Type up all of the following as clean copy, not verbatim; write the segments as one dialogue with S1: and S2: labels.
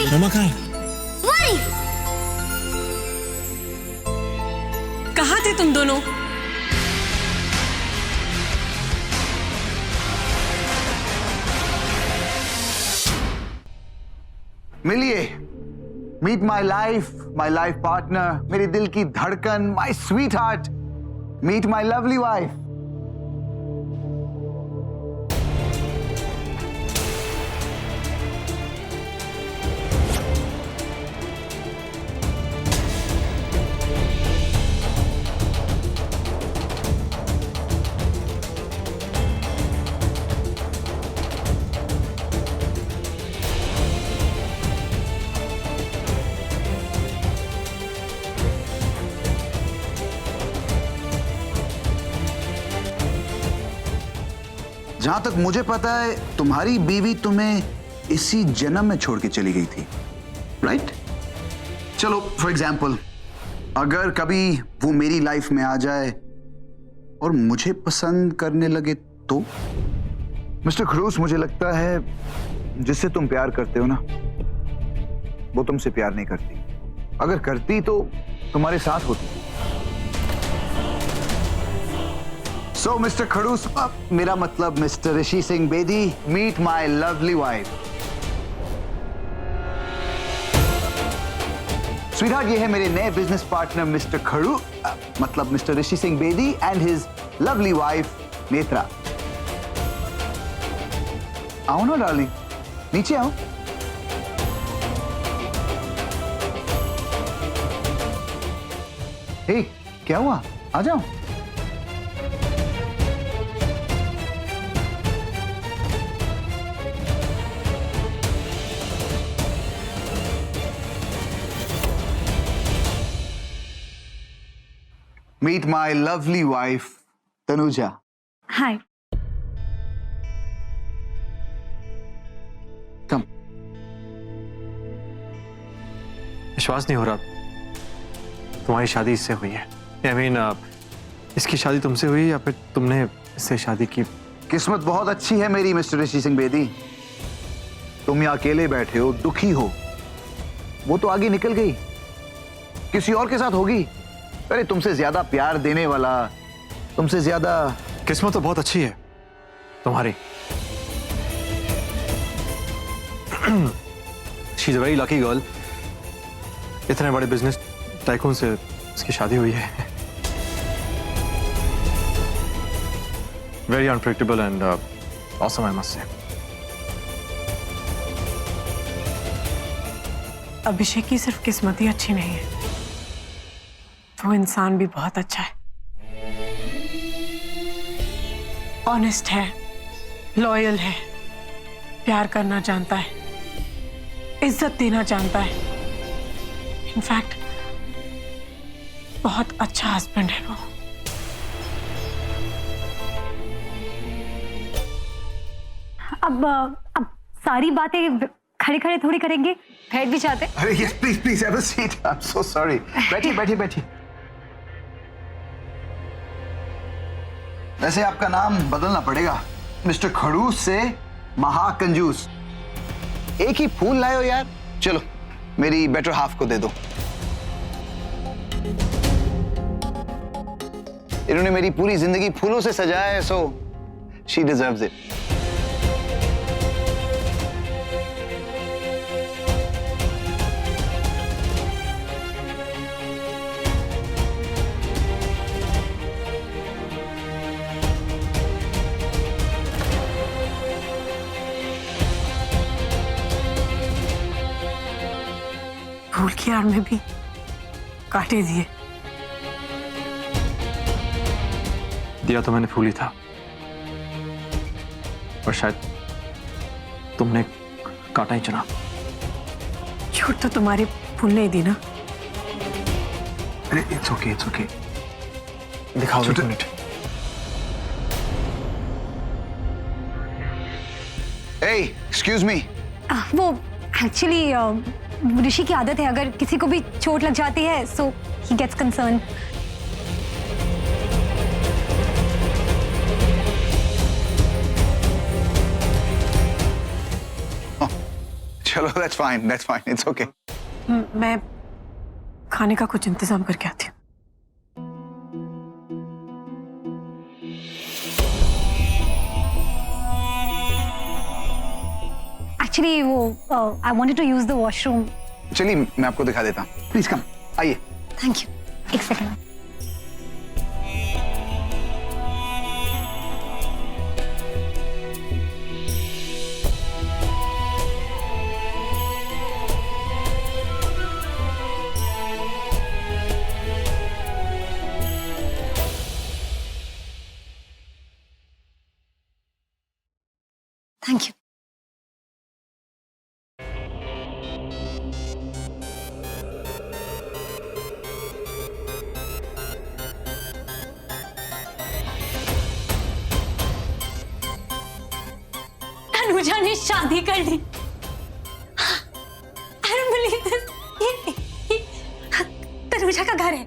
S1: रमा कहाँ है?
S2: वही।
S3: कहाँ थे तुम दोनों?
S4: मिलिए, मीट माई लाइफ पार्टनर, मेरे दिल की धड़कन, my sweetheart, meet my lovely wife. जहां तक मुझे पता है तुम्हारी बीवी तुम्हें इसी जन्म में छोड़ के चली गई थी, राइट? चलो फॉर एग्जाम्पल, अगर कभी वो मेरी लाइफ में आ जाए और मुझे पसंद करने लगे तो? मिस्टर खड़ूस, मुझे लगता है जिससे तुम प्यार करते हो ना, वो तुमसे प्यार नहीं करती। अगर करती तो तुम्हारे साथ होती। So, मिस्टर खड़ूस, मेरा मतलब mister Rishi Singh Bedi, meet my lovely wife. Sweetheart, ये है मेरे नए बिजनेस पार्टनर मिस्टर खड़ू, मतलब mister Rishi Singh Bedi and his lovely wife Netra. आओ ना डार्लिंग, नीचे आओ। हे, क्या हुआ? आ जाओ। Meet my lovely wife, Tanuja.
S2: Hi.
S4: Come.
S1: विश्वास नहीं हो रहा तुम्हारी शादी इससे हुई है। I mean, इसकी शादी तुमसे हुई या फिर तुमने इससे शादी की?
S4: किस्मत बहुत अच्छी है मेरी मिस्टर ऋषि सिंह बेदी। तुम यहाँ अकेले बैठे हो, दुखी हो। वो तो आगे निकल गई, किसी और के साथ होगी। अरे तुमसे ज्यादा प्यार देने वाला, तुमसे ज्यादा।
S1: किस्मत तो बहुत अच्छी है तुम्हारी। She is a very lucky girl. इतने बड़े बिजनेस टाइकून से उसकी शादी हुई है। Very unpredictable and awesome, I must say.
S3: Abhishek की सिर्फ किस्मत ही अच्छी नहीं है, वो इंसान भी बहुत अच्छा है। ऑनेस्ट है, लॉयल है, प्यार करना जानता है, इज्जत देना जानता है। इनफैक्ट बहुत अच्छा हस्बैंड है वो।
S2: अब सारी बातें खड़े खड़े थोड़ी करेंगे, बैठ भी जाते।
S4: अरे yes please please have a seat. I am so sorry. बैठिए बैठिए बैठिए। वैसे आपका नाम बदलना पड़ेगा, मिस्टर खड़ूस से महाकंजूस। एक ही फूल लाए हो यार। चलो मेरी बेटर हाफ को दे दो। इन्होंने मेरी पूरी जिंदगी फूलों से सजाया है, सो शी डिजर्व्स इट।
S3: फूल की आड़ में भी काटे दिए।
S1: दिया तो मैंने फूल ही था, और शायद तुमने काटा ही चुना।
S3: छूट तो तुम्हारे फूल ने ही दी ना।
S1: अरे इट्स ओके, इट्स ओके। दिखाओ एक मिनट।
S4: Hey, excuse me.
S2: वो एक्चुअली ऋषि की आदत है, अगर किसी को भी चोट लग जाती है सो ही गेट्स कंसर्न।
S4: चलो दैट्स फाइन, इट्स ओके।
S3: मैं खाने का कुछ इंतजाम करके आती हूँ।
S2: एक्चुअली वो I wanted to use the washroom.
S4: चलिए मैं आपको दिखा देता हूँ, प्लीज कम, आइए।
S2: थैंक यू, एक सेकंड। Thank you. तनुजा ने शादी कर ली। I don't believe this. ये तनुजा का घर है,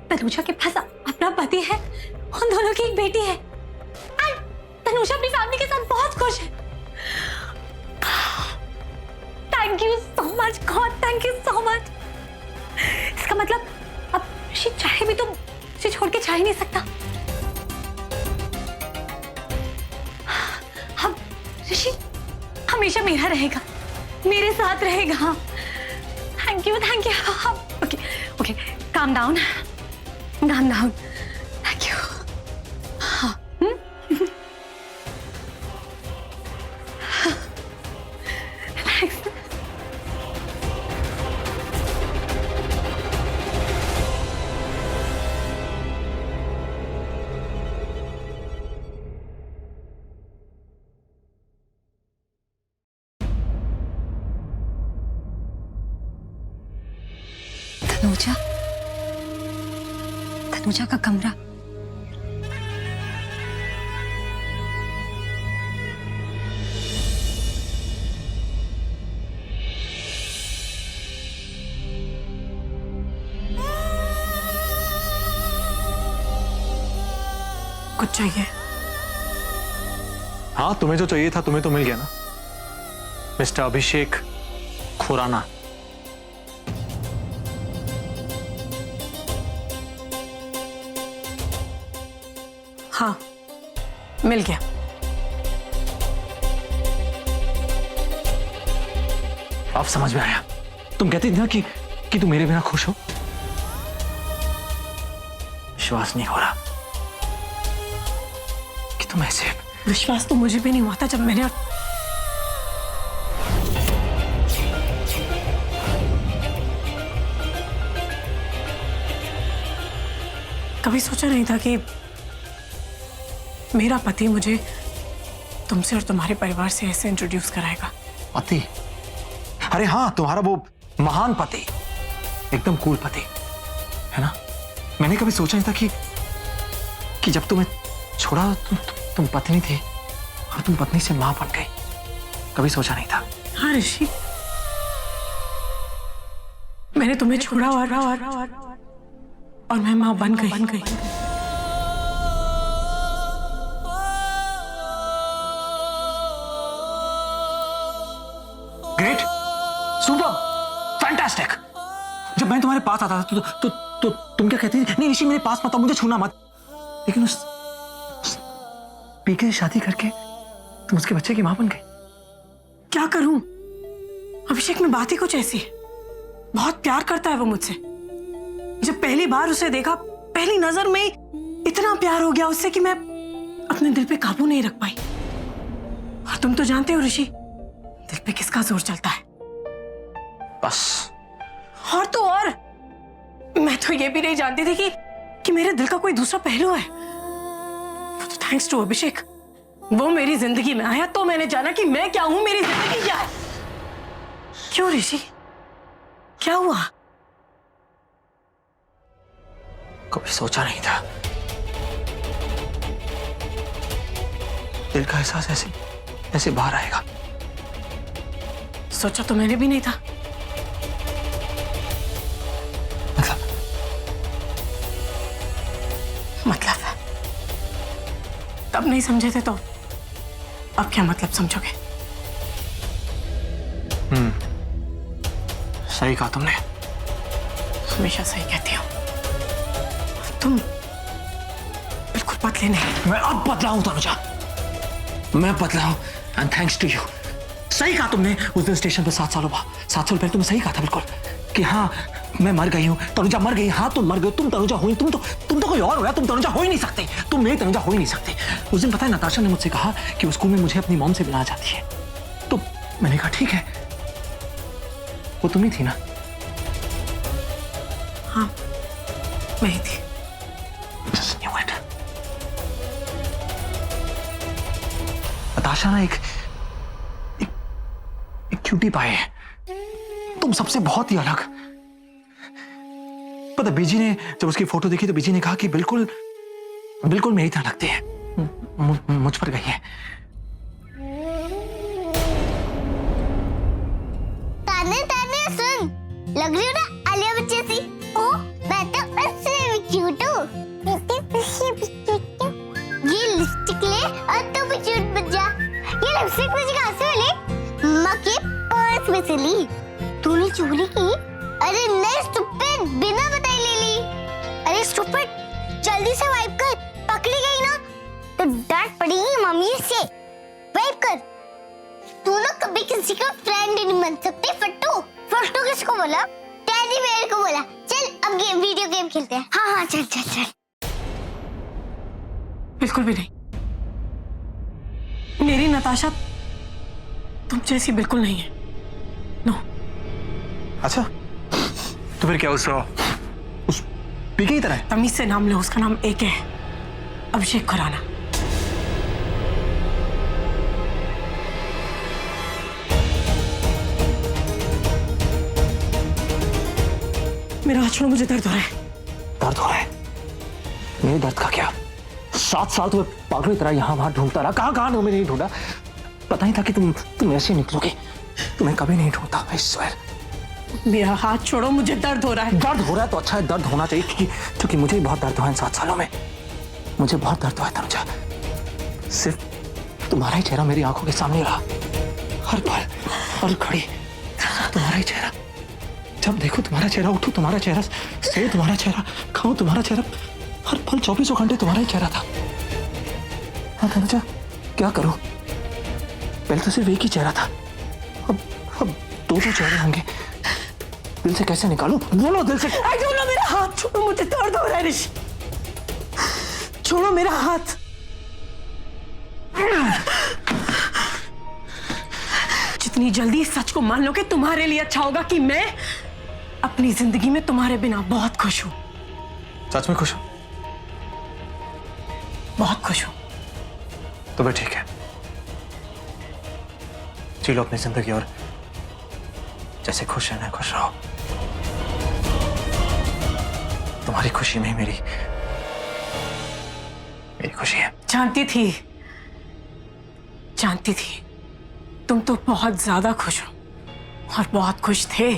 S2: तनुजा के पास अपना पति है, उन दोनों की एक बेटी है। And तनुजा अपनी फैमिली के साथ बहुत खुश है। Thank you so much God, thank you so much. इसका मतलब अब ऋषि चाहे भी तो उसे छोड़ के जा ही नहीं सकता। अब ऋषि हमेशा मेरा रहेगा, मेरे साथ रहेगा। Thank you, thank you. Okay okay, calm down, thank you. Tanuja का कमरा।
S3: कुछ चाहिए?
S1: हाँ, तुम्हें जो चाहिए था तुम्हें तो मिल गया ना, मिस्टर अभिषेक खुराना।
S3: हाँ, मिल गया।
S1: अब समझ में आया। तुम कहती थी ना कि तुम मेरे बिना खुश हो। विश्वास नहीं हो रहा कि तुम ऐसे।
S3: विश्वास तो मुझे भी नहीं हुआ था जब मैंने कभी सोचा नहीं था कि मेरा पति मुझे तुमसे और तुम्हारे परिवार से ऐसे इंट्रोड्यूस कराएगा।
S1: पति? अरे हाँ, तुम्हारा वो महान पति, एकदम कूल पति है ना। मैंने कभी सोचा नहीं था कि जब तुम्हें छोड़ा तुम पत्नी थी और तुम पत्नी से मां बन गई। कभी सोचा नहीं था।
S3: हाँ ऋषि, मैंने तुम्हें छोड़ा और मैं मां बन गई।
S1: Great, super, fantastic. जब मैं तुम्हारे पास आता था तो तुम क्या कहती थी? नहीं ऋषि, मेरे पास मत आओ, मुझे छूना मत। लेकिन उस पीके से शादी करके तुम उसके बच्चे की मां बन गई।
S3: क्या करूं? अभिषेक में बात ही कुछ ऐसी है। बहुत प्यार करता है वो मुझसे। जब पहली बार उसे देखा, पहली नजर में इतना प्यार हो गया उससे कि मैं अपने दिल पे काबू नहीं रख पाई। और तुम तो जानते हो ऋषि, दिल पे किसका जोर चलता है।
S1: बस।
S3: और तो और मैं तो ये भी नहीं जानती थी कि मेरे दिल का कोई दूसरा पहलू है। तो थैंक्स टू अभिषेक, वो मेरी जिंदगी में आया तो मैंने जाना कि मैं क्या हूं, मेरी जिंदगी क्या है। क्यों ऋषि, क्या हुआ?
S1: कभी सोचा नहीं था दिल का एहसास ऐसे बाहर आएगा।
S3: सोचा तो मैंने भी नहीं था। मतलब तब नहीं समझे थे तो अब क्या मतलब समझोगे?
S1: सही कहा तुमने।
S3: हमेशा सही कहती हो तुम। बिल्कुल बदले नहीं।
S1: मैं अब बदला हूं तनुजा, मैं बदला हूं एंड थैंक्स टू यू। सही कहा तुमने उस दिन स्टेशन पे 7 साल पहले तुमने सही कहा था बिल्कुल कि हाँ मैं मर गई हूं, तनुजा मर गई। हाँ तुम मर गए, तुम तनुजा हो ही, तुम तो कोई और हो, तुम तनुजा हो ही नहीं सकते, तुम मेरी तनुजा हो ही नहीं सकते। उस दिन पता है नताशा ने मुझसे कहा कि उस स्कूल में मुझे अपनी मॉम से मिलाना चाहती है, तो मैंने कहा ठीक है, वो तुम ही थी ना?
S3: हाँ मैं ही थी।
S1: Just knew it. नताशा ना एक क्यूटी पाए है, तुम सबसे बहुत ही अलग। पता बीजी ने जब उसकी फोटो देखी तो बीजी ने कहा कि बिल्कुल बिल्कुल मेरी तरह लगती है, मुझ पर गई है।
S5: ताने ताने सुन, लग रही हो ना आलिया भट्ट जैसी। ओ मैं तो उससे भी क्यूट हूँ। ये लिपस्टिक ले और तू भी क्यूट बन जा। ये लिपस्टिक मुझे कहाँ से मिली? माँ के पर्स में से ली। तूने चोरी की? अरे नहीं स्टूपिड, बिना बताए ले ली। अरे स्टूपिड, जल्दी से वाइप कर, पकड़ी गई ना तो डांट पड़ेगी मम्मी से। वाइप कर। तू ना कभी किसी का फ्रेंड नहीं बन सकती फट्टू। फट्टू किसको बोला? टेडी बेयर को बोला। चल अब वीडियो गेम खेलते हैं। हाँ हाँ चल चल चल।
S3: बिल्कुल भी नहीं। मेरी नताशा तुम जैसी बिल्कुल नहीं है। नो।
S1: अच्छा तो फिर क्या उस पीके की तरह है?
S3: तमीज से नाम लो, उसका नाम एक है, अभिषेक खुराना। मेरा हाथ छोड़ो, मुझे दर्द हो रहा है।
S1: दर्द हो रहा है? मेरे दर्द का क्या? 7 साल तुम्हें पागलों की तरह यहाँ वहां ढूंढता रहा, कहाँ तुम्हें नहीं ढूंढा। पता ही था कि तुम ऐसे निकलोगे, तुम्हें कभी नहीं ढूंढता। I swear।
S3: मेरा हाथ छोड़ो, मुझे दर्द हो रहा है।
S1: दर्द हो रहा है तो अच्छा है, दर्द होना चाहिए क्योंकि मुझे बहुत दर्द हुआ इन 7 सालों में। मुझे बहुत दर्द हुआ है तनुजा, सिर्फ तुम्हारा ही चेहरा मेरी आंखों के सामने रहा, हर पल हर घड़ी तुम्हारा ही चेहरा। जब देखो तुम्हारा चेहरा, उठो तुम्हारा चेहरा, सो तुम्हारा चेहरा, खाओ तुम्हारा चेहरा, हर पल 24 घंटे तुम्हारा ही चेहरा था। हाँ तनुजा क्या करूं, पहले तो सिर्फ एक ही चेहरा था, अब 2 चेहरे होंगे। दिल से कैसे निकालूं? बोलो दिल से।
S3: छोड़ो मेरा हाथ, छोड़ो, मुझे दर्द हो रहा है ऋषि, छोड़ो मेरा हाथ। जितनी जल्दी इस सच को मान लो कि तुम्हारे लिए अच्छा होगा कि मैं अपनी जिंदगी में तुम्हारे बिना बहुत खुश हूं।
S1: सच में खुश हो?
S3: बहुत खुश हूं।
S1: तो फिर ठीक है, जी लो अपनी जिंदगी और जैसे खुश रहना है खुश रहो। तुम्हारी खुशी में ही मेरी खुशी है।
S3: जानती थी तुम तो बहुत ज्यादा खुश हो और बहुत खुश थे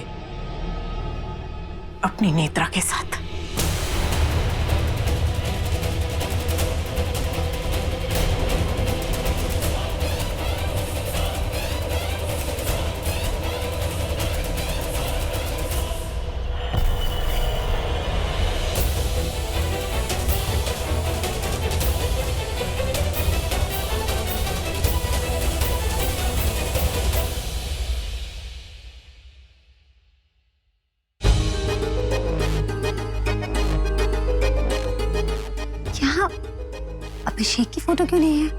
S3: अपनी नेत्रा के साथ।
S2: यहाँ अभिषेक की फोटो क्यों नहीं है?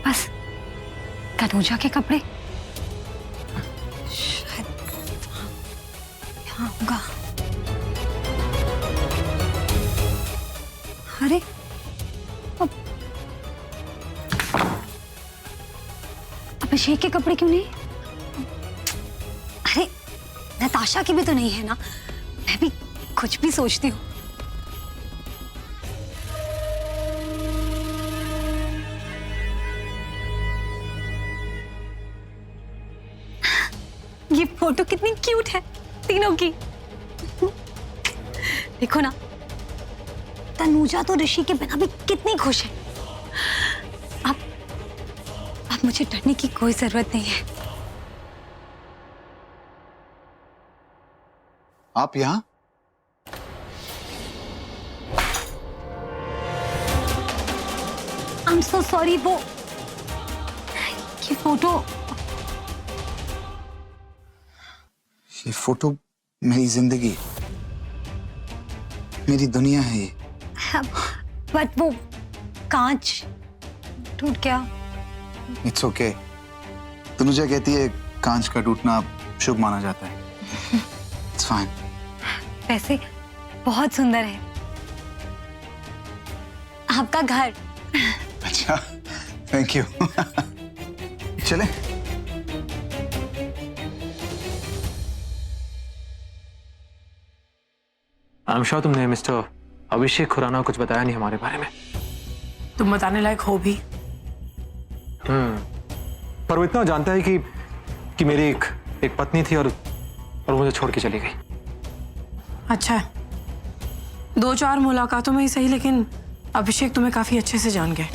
S2: बस तनुजा के कपड़े शायद यहाँ होगा। अरे अभिषेक के कपड़े क्यों नहीं? अरे नताशा की भी तो नहीं है ना? मैं भी कुछ भी सोचती हूँ। ये फोटो कितनी क्यूट है तीनों की। देखो ना, तनुजा तो ऋषि के बिना भी कितनी खुश है। अब मुझे डरने की कोई जरूरत नहीं है।
S4: आप यहाँ?
S2: I'm so sorry, वो ये
S4: फोटो मेरी जिंदगी, मेरी दुनिया है ये।
S2: बट वो कांच टूट गया।
S4: It's okay. तनुजा कहती है कांच का टूटना शुभ माना जाता है। It's fine.
S2: वैसे बहुत सुंदर है आपका घर।
S4: अच्छा, थैंक यू। चले।
S1: आई एम श्योर तुमने मिस्टर अभिषेक खुराना को कुछ बताया नहीं हमारे बारे में।
S3: तुम बताने लायक हो भी।
S1: पर वो इतना जानता है कि मेरी एक पत्नी थी और मुझे छोड़ के चली गई।
S3: अच्छा है, 2-4 मुलाकातों में ही सही, लेकिन अभिषेक तुम्हें काफी अच्छे से जान गए।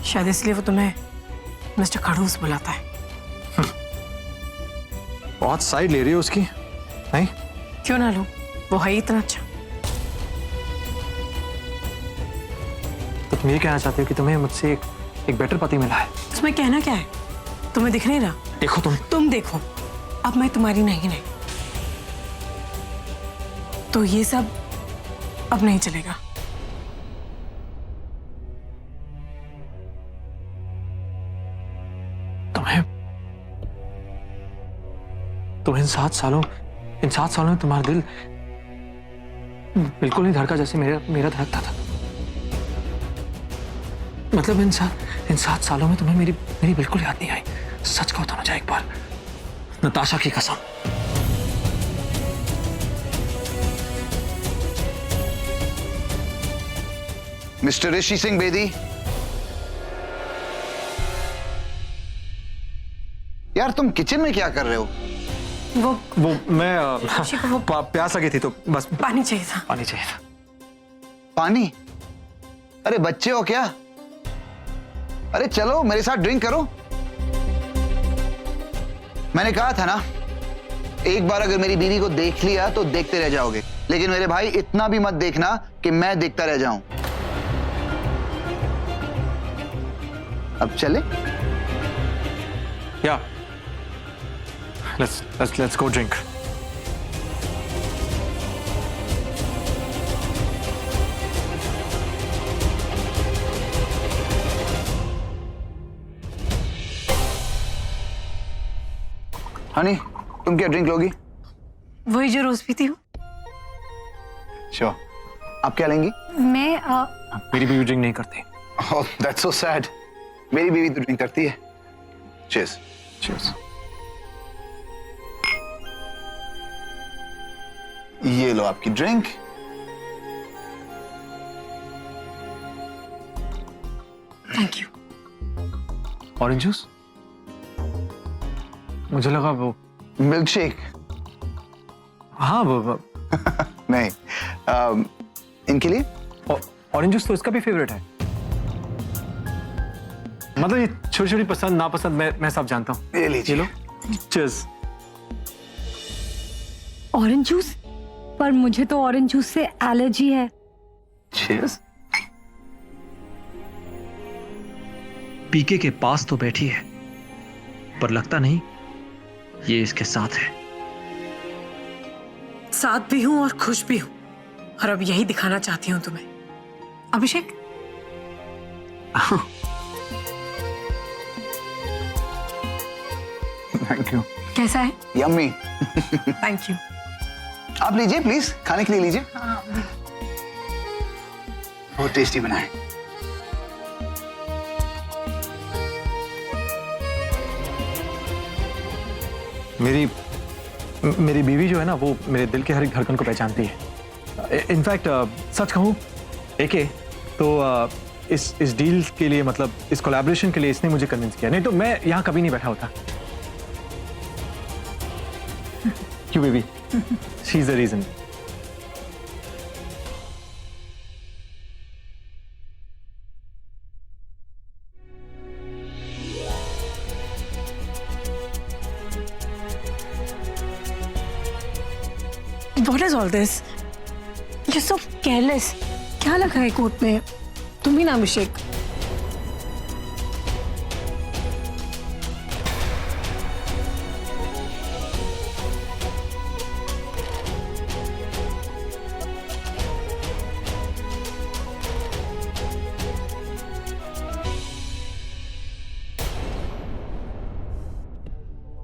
S3: शायद इसलिए वो तुम्हें मिस्टर खड़ूस बुलाता है।
S1: बहुत साइड ले रही हो उसकी, नहीं?
S3: क्यों ना लो, वो है ही इतना अच्छा।
S1: तो तुम ये कहना चाहते हो कि तुम्हें मुझसे एक बेटर पति मिला है?
S3: इसमें कहना क्या है? तुम्हें दिख नहीं रहा?
S1: देखो
S3: तुम देखो, अब मैं तुम्हारी नहीं। तो ये सब अब नहीं चलेगा।
S1: तुम्हें इन 7 सालों में तुम्हारा दिल बिल्कुल नहीं धड़का जैसे मेरा धड़कता था। मतलब इन 7 सालों में तुम्हें मेरी बिल्कुल याद नहीं आई। सच कहो तो मुझे एक बार, नताशा की कसम।
S4: मिस्टर ऋषि सिंह बेदी, यार तुम किचन में क्या कर रहे हो?
S3: वो
S1: मैं प्यास लगी थी तो बस
S3: पानी चाहिए था।
S1: पानी चाहिए था।
S4: पानी? अरे बच्चे हो क्या? अरे चलो मेरे साथ ड्रिंक करो। मैंने कहा था ना, एक बार अगर मेरी बीवी को देख लिया तो देखते रह जाओगे, लेकिन मेरे भाई इतना भी मत देखना कि मैं देखता रह जाऊं। अब चले?
S1: या let's go drink.
S4: हनी, तुम क्या ड्रिंक लोगी?
S3: वही जो रोज पीती हूँ।
S4: श्योर। आप क्या लेंगी?
S2: मैं
S1: मेरी बीवी ड्रिंक नहीं करती।
S4: Oh, that's so sad. मेरी बीवी तो ड्रिंक करती है। Cheers.
S1: Cheers.
S4: ये लो आपकी drink.
S3: Thank you.
S1: Orange juice? मुझे लगा वो
S4: मिल्क शेक।
S1: हाँ वो
S4: नहीं, इनके लिए
S1: ऑरेंज जूस तो इसका भी फेवरेट है। मतलब ये छोटी छोटी पसंद नापसंद मैं सब जानता हूँ।
S4: ये लीजिए।
S1: लो। चीयर्स।
S2: Orange juice? पर मुझे तो ऑरेंज जूस से एलर्जी है।
S1: चीयर्स। पीके के पास तो बैठी है, पर लगता नहीं ये इसके साथ है।
S3: साथ भी हूं और खुश भी हूं, और अब यही दिखाना चाहती हूं तुम्हें। अभिषेक,
S4: थैंक यू।
S2: कैसा है?
S4: यम्मी।
S3: Thank you.
S4: आप लीजिए प्लीज, खाने के लिए लीजिए। बहुत टेस्टी बनाए।
S1: मेरी बीवी जो है ना, वो मेरे दिल के हर एक धड़कन को पहचानती है। इनफैक्ट सच कहूं एके तो इस डील के लिए, मतलब इस कोलैबोरेशन के लिए इसने मुझे कन्विंस किया, नहीं तो मैं यहां कभी नहीं बैठा होता। क्यों baby? She is the reason.
S3: What is all this? You're so careless. क्या लगा है कोट में? तुम ही ना अभिषेक.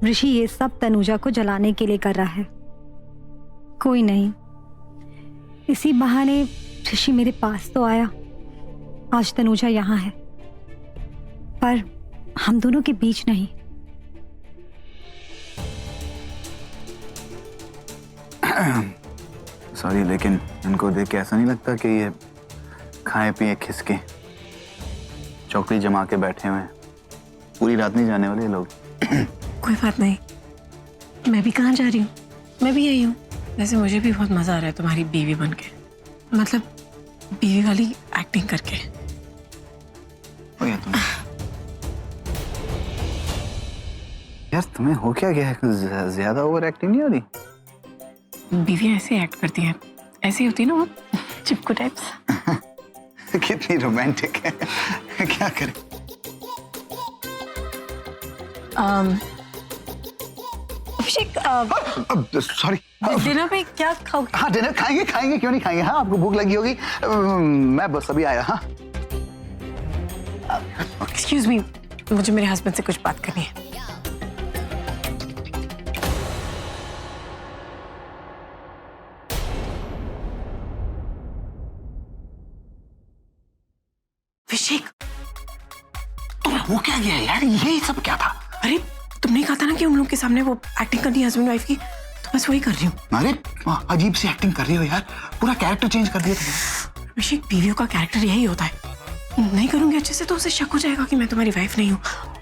S2: ऋषि ये सब तनुजा को जलाने के लिए कर रहा है. कोई नहीं, इसी बहाने ऋषि मेरे पास तो आया. आज तनुजा यहाँ है, पर हम दोनों के बीच नहीं.
S4: सॉरी, लेकिन इनको देख के ऐसा नहीं लगता कि ये खाए पिए खिसके चौकड़ी जमा के बैठे हुए हैं? पूरी रात नहीं जाने वाले ये लोग.
S3: कोई बात नहीं, मैं भी कहाँ जा रही हूँ, मैं भी यही हूँ. वैसे मुझे भी बहुत मजा आ रहा है तुम्हारी बीवी बन के, मतलब बीवी वाली एक्टिंग करके.
S4: हो गया तुम. यार तुम्हें हो क्या गया है? ज्यादा ओवर एक्टिंग नहीं हो रही?
S3: बीवी ऐसे एक्ट करती हैं, ऐसी होती है ना वो चिपकू टाइप्स.
S4: कितनी रोमांटिक है. क्या करें?
S3: अभिषेक,
S4: सॉरी.
S3: डिनर पे क्या खाओगे?
S4: हाँ, डिनर खाएंगे, खाएंगे, क्यों नहीं खाएंगे. हाँ, आपको भूख लगी होगी. मैं बस अभी आया. हाँ,
S3: एक्सक्यूज मी, मुझे मेरे हस्बैंड से कुछ बात करनी है. अभिषेक,
S4: तुम्हें हो क्या गया यार? ये सब क्या था?
S3: अरे तुमने कहा था ना कि उन लोग के सामने वो एक्टिंग करनी है हस्बैंड वाइफ की, तो बस वही कर रही हूँ.
S4: अरे अजीब सी एक्टिंग कर रही हो यार. पूरा कैरेक्टर चेंज कर दिया तुमने.
S3: अभिषेक, बीवियों का कैरेक्टर यही होता है. नहीं करूंगी अच्छे से तो उसे शक हो जाएगा कि मैं तुम्हारी वाइफ नहीं हूँ,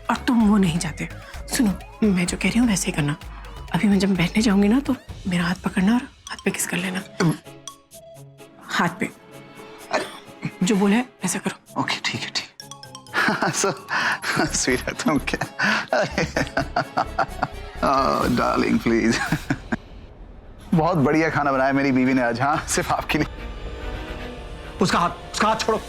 S3: और तुम वो नहीं चाहते. सुनो, मैं जो कह रही हूँ वैसे ही करना. अभी मैं जब बैठने जाऊंगी ना तो मेरा हाथ पकड़ना और हाथ पे किस कर लेना. हाथ पे. जो बोला है ऐसा करो.
S4: ओके, ठीक है, ठीक है. So sweet है तुम. क्या? Oh darling, please. बहुत बढ़िया खाना बनाया मेरी बीवी ने आज. हाँ, सिर्फ आपके लिए.
S1: उसका हाथ छोड़ो.